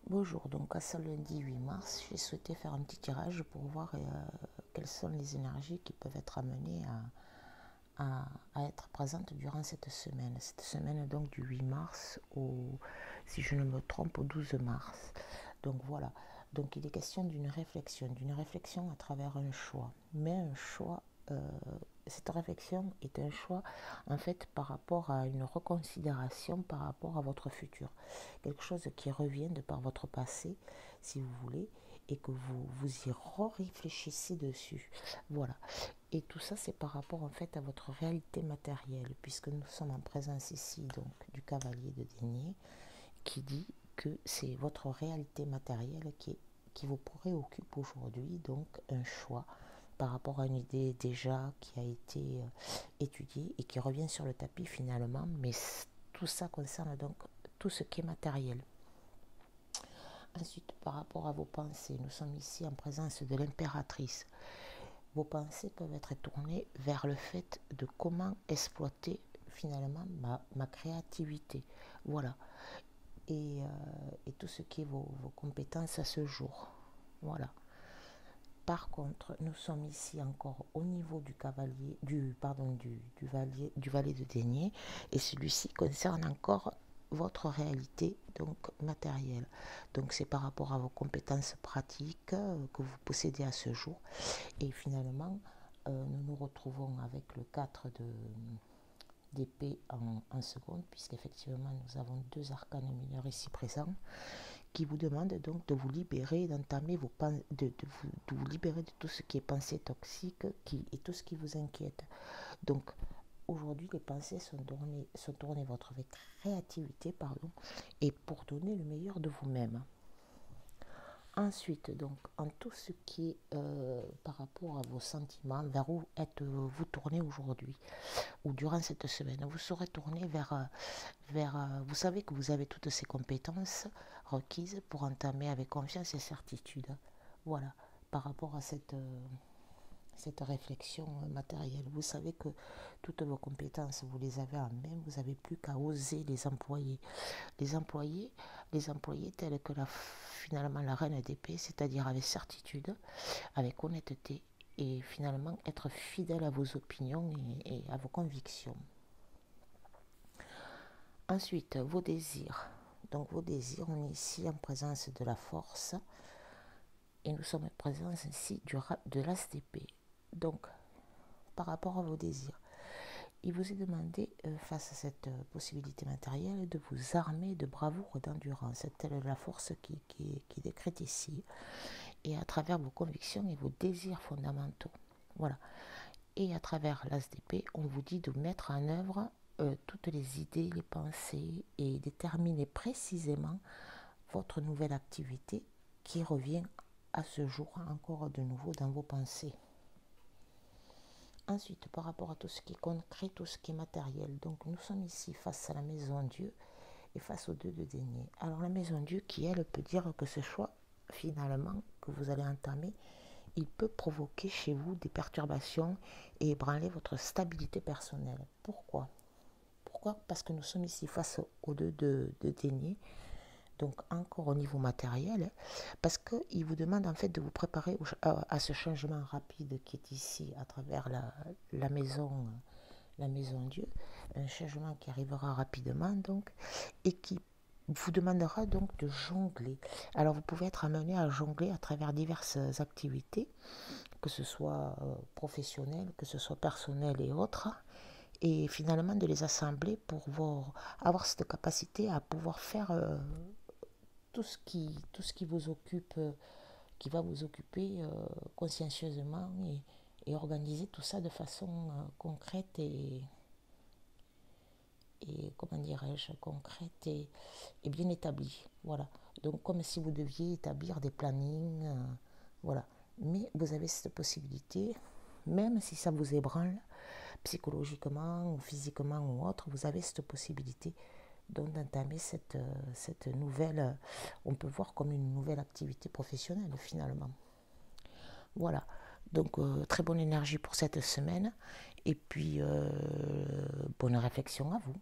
Bonjour, donc à ce lundi 8 mars, j'ai souhaité faire un petit tirage pour voir quelles sont les énergies qui peuvent être amenées à être présentes durant cette semaine. Cette semaine donc du 8 mars au, si je ne me trompe, au 12 mars. Donc voilà, donc il est question d'une réflexion à travers un choix, mais un choix cette réflexion est un choix en fait par rapport à une reconsidération par rapport à votre futur. Quelque chose qui revient de par votre passé, si vous voulez, et que vous y réfléchissez dessus. Voilà. Et tout ça, c'est par rapport en fait à votre réalité matérielle, puisque nous sommes en présence ici donc du cavalier de denier, qui dit que c'est votre réalité matérielle qui vous préoccupe aujourd'hui, donc un choix par rapport à une idée déjà qui a été étudiée et qui revient sur le tapis finalement, mais tout ça concerne donc tout ce qui est matériel. Ensuite, par rapport à vos pensées, nous sommes ici en présence de l'impératrice. Vos pensées peuvent être tournées vers le fait de comment exploiter finalement ma créativité. Voilà. Et tout ce qui est vos compétences à ce jour. Voilà. Par contre, nous sommes ici encore au niveau du cavalier, du valet de denier, et celui-ci concerne encore votre réalité donc matérielle. Donc c'est par rapport à vos compétences pratiques que vous possédez à ce jour. Et finalement, nous nous retrouvons avec le 4 d'épée en seconde, puisqu'effectivement nous avons deux arcanes mineurs ici présents qui vous demande donc de vous libérer, d'entamer de vous libérer de tout ce qui est pensée toxique et tout ce qui vous inquiète. Donc aujourd'hui, les pensées sont tournées votre créativité, pardon, et pour donner le meilleur de vous-même. Ensuite, donc, en tout ce qui est par rapport à vos sentiments, vers où êtes-vous tourné aujourd'hui ou durant cette semaine, vous serez tourné vous savez que vous avez toutes ces compétences requises pour entamer avec confiance et certitude. Voilà, par rapport à cette réflexion matérielle. Vous savez que toutes vos compétences, vous les avez en main, vous n'avez plus qu'à oser les employer. Les employer, les employer tels que finalement la reine d'épée, c'est-à-dire avec certitude, avec honnêteté, et finalement être fidèle à vos opinions et à vos convictions. Ensuite, vos désirs. Donc vos désirs, on est ici en présence de la force et nous sommes en présence ici de l'as d'épée. Donc, par rapport à vos désirs, il vous est demandé, face à cette possibilité matérielle, de vous armer de bravoure et d'endurance. C'est telle la force qui décrète ici, et à travers vos convictions et vos désirs fondamentaux. Voilà. Et à travers l'as d'épée, on vous dit de mettre en œuvre toutes les idées, les pensées et déterminer précisément votre nouvelle activité qui revient à ce jour encore de nouveau dans vos pensées. Ensuite, par rapport à tout ce qui est concret, tout ce qui est matériel, donc nous sommes ici face à la maison Dieu et face aux deux de denier. Alors la maison Dieu qui, elle, peut dire que ce choix, finalement, que vous allez entamer, il peut provoquer chez vous des perturbations et ébranler votre stabilité personnelle. Pourquoi? Pourquoi? Parce que nous sommes ici face aux deux de denier, donc encore au niveau matériel, parce qu'il vous demande en fait de vous préparer à ce changement rapide qui est ici à travers la maison Dieu, un changement qui arrivera rapidement donc, et qui vous demandera donc de jongler. Alors vous pouvez être amené à jongler à travers diverses activités, que ce soit professionnelles, que ce soit personnelles et autres, et finalement de les assembler pour avoir cette capacité à pouvoir faire tout ce qui vous occupe, qui va vous occuper consciencieusement et organiser tout ça de façon concrète et comment dirais-je, concrète et bien établie. Voilà. Donc comme si vous deviez établir des plannings, voilà. Mais vous avez cette possibilité, même si ça vous ébranle psychologiquement ou physiquement ou autre, vous avez cette possibilité donc d'entamer cette nouvelle, on peut voir comme une nouvelle activité professionnelle finalement. Voilà, donc très bonne énergie pour cette semaine et puis bonne réflexion à vous.